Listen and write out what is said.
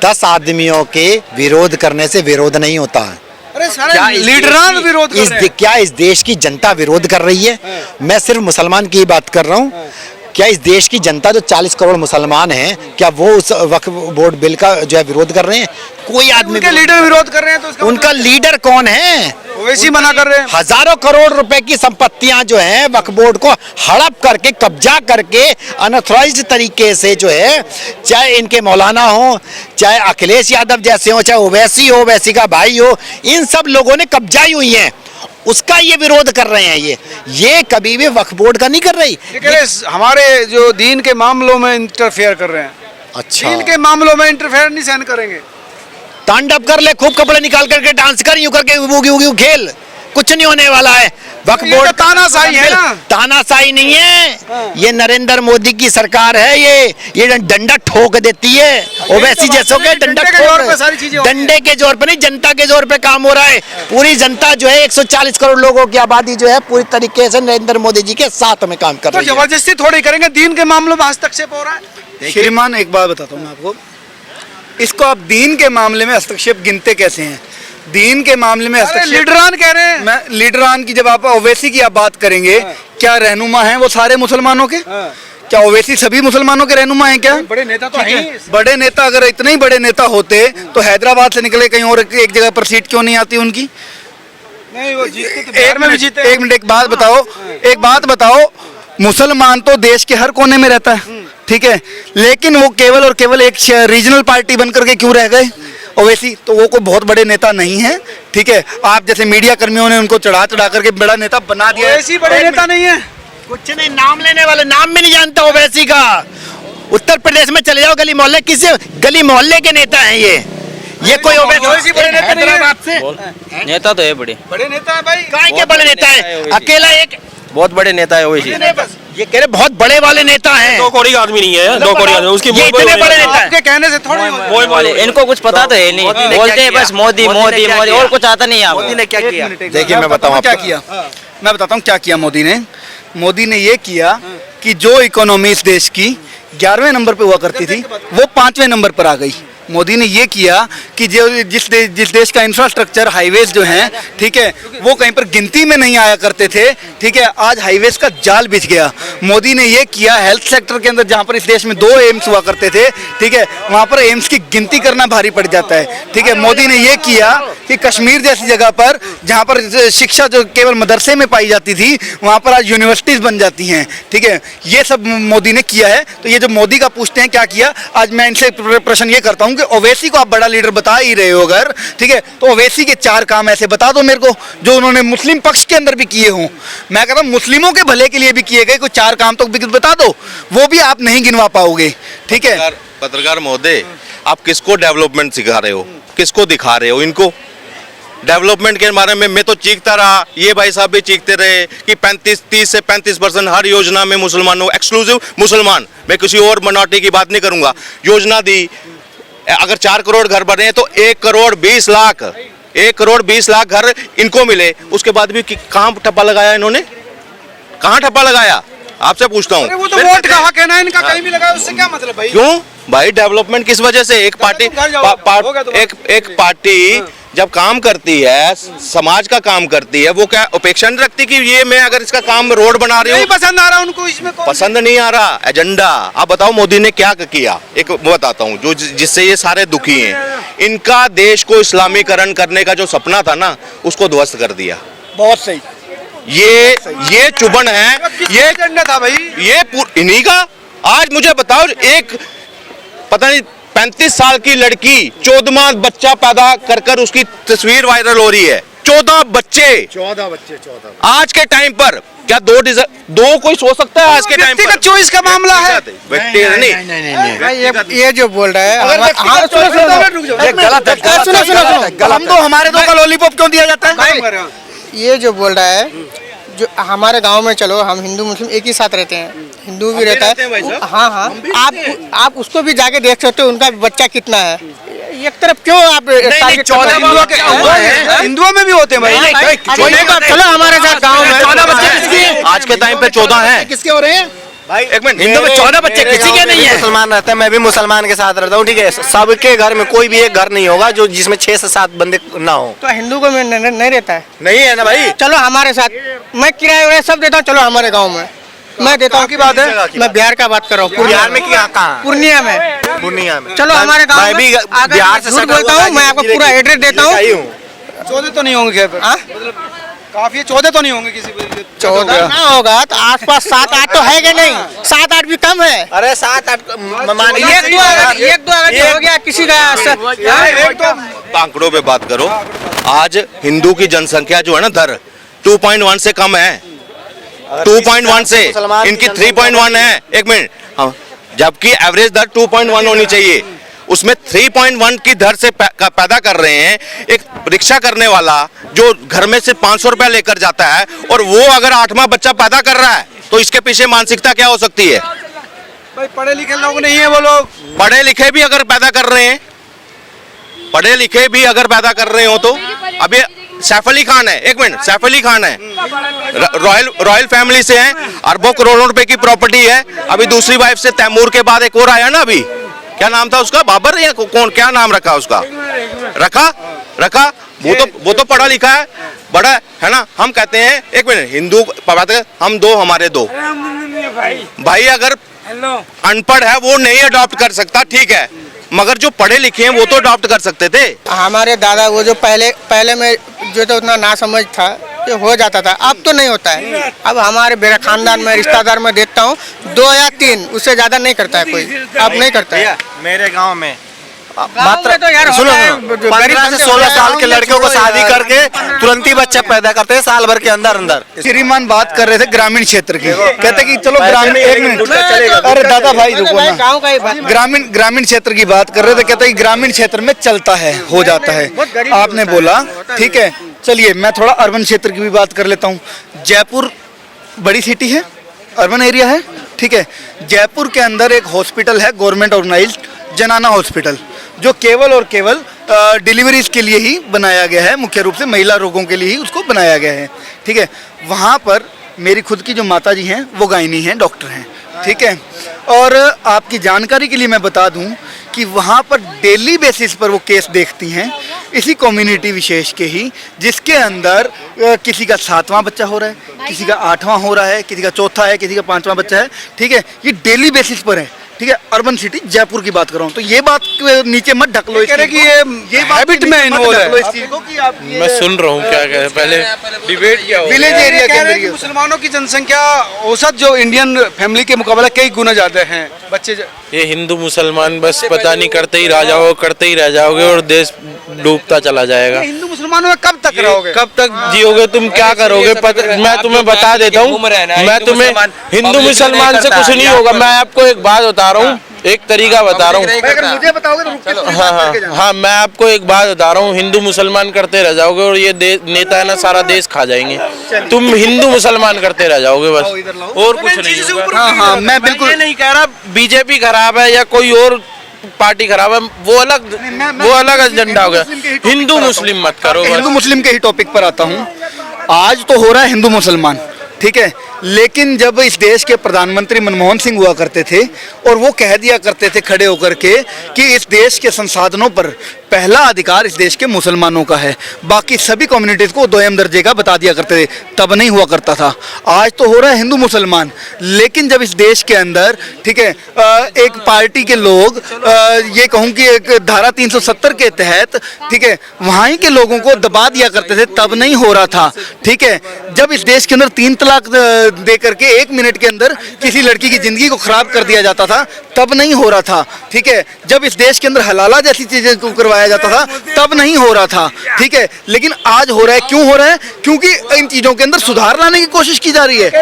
10 आदमियों के विरोध करने से विरोध नहीं होता है। अरे सारे लीडरान विरोध कर रहे हैं। क्या इस देश की जनता विरोध कर रही है? मैं सिर्फ मुसलमान की ही बात कर रहा हूँ। क्या इस देश की जनता जो 40 करोड़ मुसलमान हैं, क्या वो उस वक्फ बोर्ड बिल का जो है विरोध कर रहे हैं? कोई आदमी उनके लीडर विरोध कर रहे हैं तो उसका उनका लीडर कौन है? ओवैसी मना कर रहे हैं। हजारों करोड़ रुपए की संपत्तियां जो है वक्फ बोर्ड को हड़प करके, कब्जा करके, अनऑथराइज्ड तरीके से जो है, चाहे इनके मौलाना हो, चाहे अखिलेश यादव जैसे हो, चाहे ओवैसी हो, ओवैसी का भाई हो, इन सब लोगों ने कब्जाई हुई है, उसका ये विरोध कर रहे हैं। ये कभी भी वक्फ बोर्ड का नहीं कर रही। हमारे जो दीन के मामलों में इंटरफेयर कर रहे हैं। अच्छा, दीन के मामलों में इंटरफेयर नहीं सहन करेंगे। तांडव कर ले, खूब कपड़े निकाल करके डांस कर, यूं करके उगी उगी खेल, कुछ नहीं होने वाला है। वक्फ बोर्ड तानाशाही है ना? तानाशाही नहीं है, ये नरेंद्र मोदी की सरकार है। ये डंडा ठोक देती है, ओवैसी जैसों के डंडा ठोक, डंडे के जोर पे नहीं, जनता के जोर पे काम हो रहा है। पूरी जनता जो है 140 करोड़ लोगों की आबादी जो है पूरी तरीके से नरेंद्र मोदी जी के साथ में काम कर रही है। जबरदस्ती थोड़ी करेंगे, दीन के मामलों में हस्तक्षेप हो रहा है। श्रीमान एक बात बताता हूँ मैं आपको, इसको आप दीन के मामले में हस्तक्षेप गिनते कैसे हैं? दीन के मामले में हस्तक्षेप लीडरान कह रहे हैं। मैं लीडरान की, जब आप ओवैसी की आप बात करेंगे, क्या रहनुमा हैं वो सारे मुसलमानों के? क्या ओवैसी सभी मुसलमानों के रहनुमा हैं क्या? बड़े नेता तो हैं। बड़े नेता, अगर इतने ही बड़े नेता होते तो हैदराबाद से निकले कहीं और एक जगह पर सीट क्यों नहीं आती उनकी? नहीं, वो जीतते तो बिहार में भी जीते। एक मिनट, एक बात बताओ, मुसलमान तो देश के हर कोने में रहता है, ठीक है, लेकिन वो केवल और केवल एक रीजनल पार्टी बनकर के क्यों रह गए? ओवैसी तो वो कोई बहुत बड़े नेता नहीं है, ठीक है। आप जैसे मीडिया कर्मियों ने उनको चढ़ा करके बड़ा नेता बना दिया है। ओवैसी बड़े नेता नहीं है, कुछ नहीं, नाम लेने वाले नाम भी नहीं जानता ओवैसी का। उत्तर प्रदेश में चले जाओ, गली मोहल्ले, किसी गली मोहल्ले के नेता हैं ये कोई ओवैसी बड़े नेता नहीं है। नेता तो है, बड़े नेता है भाई। काय के बड़े नेता है? अकेला एक बहुत बड़े नेता है ओवैसी। ये कह रहे बहुत बड़े वाले नेता हैं। 2 करोड़ आदमी नहीं है, 2 करोड़ आदमी उसकी ये इतने बड़े नेता आपके कहने से थोड़ी बोले, इनको कुछ पता तो है नहीं, बोलते हैं बस मोदी मोदी मोदी, और कुछ आता नहीं है। मोदी ने क्या किया? देखिए मैं बताऊं क्या किया, मैं बताता हूँ क्या किया मोदी ने। मोदी ने ये किया कि जो इकोनॉमी इस देश की 11वें नंबर पे हुआ करती थी, वो 5वें नंबर पर आ गई। मोदी ने ये किया कि जो जिस देश का इंफ्रास्ट्रक्चर, हाईवेज जो हैं, ठीक है, वो कहीं पर गिनती में नहीं आया करते थे, ठीक है, आज हाईवेज का जाल बिछ गया। मोदी ने ये किया, हेल्थ सेक्टर के अंदर जहाँ पर इस देश में 2 एम्स हुआ करते थे, ठीक है, वहाँ पर एम्स की गिनती करना भारी पड़ जाता है, ठीक है। मोदी ने ये किया कि कश्मीर जैसी जगह पर, जहाँ पर शिक्षा जो केवल मदरसे में पाई जाती थी, वहाँ पर आज यूनिवर्सिटीज बन जाती हैं, ठीक है। ये सब मोदी ने किया है। तो ये जो मोदी का पूछते हैं क्या किया, आज मैं इनसे प्रश्न ये करता हूँ कि ओवैसी को आप बड़ा लीडर बता ही रहे हो अगर, ठीक है, तो ओवैसी के 4 काम ऐसे बता दो मेरे को जो उन्होंने मुस्लिम पक्ष के अंदर भी किए हों। मैं कहता हूँ मुस्लिमों के भले के लिए भी किए गए कोई 4 काम तो बता दो, वो भी आप नहीं गिनवा पाओगे, ठीक है। पत्रकार महोदय, आप किसको डेवलपमेंट सिखा रहे हो, किसको दिखा रहे हो? इनको डेवलपमेंट के बारे में मैं तो चीखता रहा, ये भाई साहब भी चीखते रहे कि 30 से 35% हर योजना में मुसलमानों, एक्सक्लूसिव मुसलमान, मैं किसी और माइनॉरिटी की बात नहीं करूंगा, योजना दी। अगर 4 करोड़ घर बने तो 1 करोड़ 20 लाख, 1 करोड़ 20 लाख घर इनको मिले। उसके बाद भी कहाँ ठप्पा लगाया इन्होंने? कहाँ ठप्पा लगाया? आपसे पूछता हूँ। वो तो वोट का हक है ना इनका, कहीं भी लगाया उससे क्या मतलब भाई? क्यों भाई? डेवलपमेंट किस वजह से? एक पार्टी एक पार्टी जब काम करती है, समाज का काम करती है, वो क्या अपेक्षा नहीं रखती कि ये मैं अगर इसका काम रोड बना रही हूँ, पसंद आ रहा उनको, इसमें पसंद नहीं आ रहा एजेंडा। आप बताओ मोदी ने क्या किया? एक बताता हूँ जो जिससे ये सारे दुखी हैं। इनका देश को इस्लामीकरण करने का जो सपना था ना, उसको ध्वस्त कर दिया। बहुत सही। ये चुभन है, ये एजेंडा था भाई, ये इन्हीं का। आज मुझे बताओ, एक पता नहीं 35 साल की लड़की 14वां बच्चा पैदा कर उसकी तस्वीर वायरल हो रही है। 14 बच्चे आज के टाइम पर। क्या दो कोई सोच सकता है आज के टाइम पर? चॉइस का मामला है। नहीं, ये जो बोल रहा है, हम तो हमारे 2 का लॉलीपॉप क्यों दिया जाता है? ये जो बोल रहा है, जो हमारे गांव में, चलो हम हिंदू मुस्लिम एक ही साथ रहते हैं, हिंदू भी रहता है, हाँ हाँ, आप उसको भी जाके देख सकते हो उनका बच्चा कितना है। एक तरफ क्यों आप हिंदुओं में भी होते हैं भाई। चलो हमारे साथ गांव में 14 बच्चे आज के टाइम पे 14 हैं। किसके हो रहे हैं एक मिनट, हिंदू में 14 बच्चे किसी के नहीं है। मुसलमान रहते हैं, मैं भी मुसलमान के साथ रहता हूँ, ठीक है। सबके घर में कोई भी एक घर नहीं होगा जो जिसमें 6 से 7 बंदे ना हो। तो हिंदू को में नहीं रहता है। नहीं है ना भाई। चलो हमारे साथ, मैं किराया वराया सब देता हूँ, चलो हमारे गांव में मैं देता हूँ। की बात है? मैं बिहार का बात कर रहा हूँ। बिहार में क्या, कहाँ? पूर्णिया में। पूर्णिया में। चलो हमारे गांव मैं में भी अगर बिहार से झूठ सटा बोलता हुआ हूँ, मैं आपको पूरा एड्रेस देता हूँ। 14 तो नहीं होंगे खैर, हाँ? काफी 14 तो नहीं होंगे किसी भी। 14 ना होगा तो आसपास 7-8 तो है कि नहीं? 7-8 भी कम है। अरे 7-8 एक दो अगर हो गया किसी का आंकड़ों पे बात करो। आज हिंदू की जनसंख्या जो है ना दर 2.1 से कम है, 2.1 से, इनकी 3.1 है। एक मिनट, हाँ, जबकि एवरेज दर 2.1 होनी चाहिए, उसमें 3.1 की दर से पैदा कर रहे हैं। एक रिक्शा करने वाला जो घर में से 500 रुपया लेकर जाता है और वो अगर 8वां बच्चा पैदा कर रहा है तो इसके पीछे मानसिकता क्या हो सकती है? भाई पढ़े लिखे लोग नहीं है वो लोग। पढ़े लिखे भी अगर पैदा कर रहे हैं, पढ़े लिखे भी अगर पैदा कर रहे हो तो अभी सैफ अली खान है, एक मिनट, सैफ अली खान है, रॉयल फैमिली से हैं, अरबों करोड़ों रुपए की प्रॉपर्टी है। अभी दूसरी वाइफ से तैमूर के बाद एक और आया ना, अभी क्या नाम था उसका, बाबर या कौन, क्या नाम रखा उसका, रखा वो तो पढ़ा लिखा है, बड़ा है ना। हम कहते हैं, एक मिनट, हिंदू बात है, हम दो हमारे दो भाई, अगर अनपढ़ है वो नहीं अडॉप्ट कर सकता, ठीक है, मगर जो पढ़े लिखे हैं वो तो अडॉप्ट कर सकते थे। हमारे दादा वो जो पहले में जो तो उतना ना समझ था, ये हो जाता था, अब तो नहीं होता है। अब हमारे मेरे खानदान में रिश्तेदार में देखता हूँ 2 या 3, उससे ज्यादा नहीं करता है कोई, अब नहीं करता है। मेरे गांव में मात्र तो यार सुनो, होता है, 15 से 16 साल के लड़कियों को शादी करके तुरंत ही बच्चा पैदा करते हैं, साल भर के अंदर अंदर। श्रीमान बात कर रहे थे ग्रामीण क्षेत्र की, कहते कि चलो ग्रामीण, एक मिनट, अरे दादा भाई रुको ना, गाँव का ही बात। ग्रामीण क्षेत्र की बात कर रहे थे, कहते कि ग्रामीण क्षेत्र में चलता है, हो जाता है। आपने बोला ठीक है, चलिए मैं थोड़ा अर्बन क्षेत्र की भी बात कर लेता हूँ। जयपुर बड़ी सिटी है, अर्बन एरिया है, ठीक है। जयपुर के अंदर एक हॉस्पिटल है, गवर्नमेंट ऑर्गेनाइज्ड जनाना हॉस्पिटल, जो केवल और केवल डिलीवरीज के लिए ही बनाया गया है, मुख्य रूप से महिला रोगों के लिए ही उसको बनाया गया है, ठीक है। वहाँ पर मेरी खुद की जो माता जी हैं वो गायनी हैं, डॉक्टर हैं, ठीक है। और आपकी जानकारी के लिए मैं बता दूं कि वहाँ पर डेली बेसिस पर वो केस देखती हैं, इसी कम्युनिटी विशेष के ही, जिसके अंदर किसी का 7वां बच्चा हो रहा है, किसी का 8वां हो रहा है, किसी का 4था है, किसी का 5वां बच्चा है, ठीक है। ये डेली बेसिस पर है, ठीक है। अर्बन सिटी जयपुर की बात कर रहा हूँ, तो ये बात नीचे मत ढक लो, कह रहे कि ये हैबिट में इन्वॉल्व है। मैं सुन रहा हूँ क्या कह रहे हैं, पहले डिबेट क्या हो, विलेज एरिया के अंदर मुसलमानों की जनसंख्या औसत जो इंडियन फैमिली के मुकाबले कई गुना ज्यादा है बच्चे। ये हिंदू मुसलमान बस पता नहीं करते ही रह जाओगे, करते ही रह जाओगे और देश डूबता चला जाएगा। हिंदू मुसलमानों में कब तक रहोगे, कब तक जियोगे, तुम क्या करोगे? मैं तुम्हें बता देता हूँ, मैं तुम्हें हिंदू मुसलमान से कुछ नहीं होगा। मैं आपको एक बात बता रहा हूँ, एक तरीका बता रहा हूँ। अगर मुझे बताओगे तो हाँ, मैं आपको एक बात बता रहा हूँ, हिंदू मुसलमान करते रह जाओगे और ये नेता है ना सारा देश खा जाएंगे। तुम हिंदू मुसलमान करते रह जाओगे बस, और कुछ नहीं होगा। हाँ, मैं बिल्कुल नहीं कह रहा बीजेपी खराब है या कोई और पार्टी खराब है, वो अलग एजेंडा हो गया। हिंदू मुस्लिम मत करो। हिंदू मुस्लिम के ही टॉपिक पर आता हूँ। आज तो हो रहा है हिंदू मुसलमान, ठीक है, लेकिन जब इस देश के प्रधानमंत्री मनमोहन सिंह हुआ करते थे और वो कह दिया करते थे खड़े होकर के कि इस देश के संसाधनों पर पहला अधिकार इस देश के मुसलमानों का है, बाकी सभी कम्युनिटीज को 2m दर्जे का बता दिया करते थे, तब नहीं हुआ करता था। आज तो हो रहा है हिंदू मुसलमान, लेकिन जब इस देश के अंदर, ठीक है, एक पार्टी के लोग, ये कहूँ कि एक धारा 370 के तहत, ठीक है, वहाँ के लोगों को दबा दिया करते थे, तब नहीं हो रहा था, ठीक है। जब इस देश के अंदर 3 तलाक दे करके 1 मिनट के अंदर किसी लड़की की जिंदगी को खराब कर दिया जाता था, तब नहीं हो रहा था, ठीक है। जब इस देश के अंदर हलाला जैसी चीजें को करवाया जाता था, तब नहीं हो रहा था, ठीक है। लेकिन आज हो रहा है, क्यों हो रहा है? क्योंकि इन चीजों के अंदर सुधार लाने की कोशिश की जा रही है।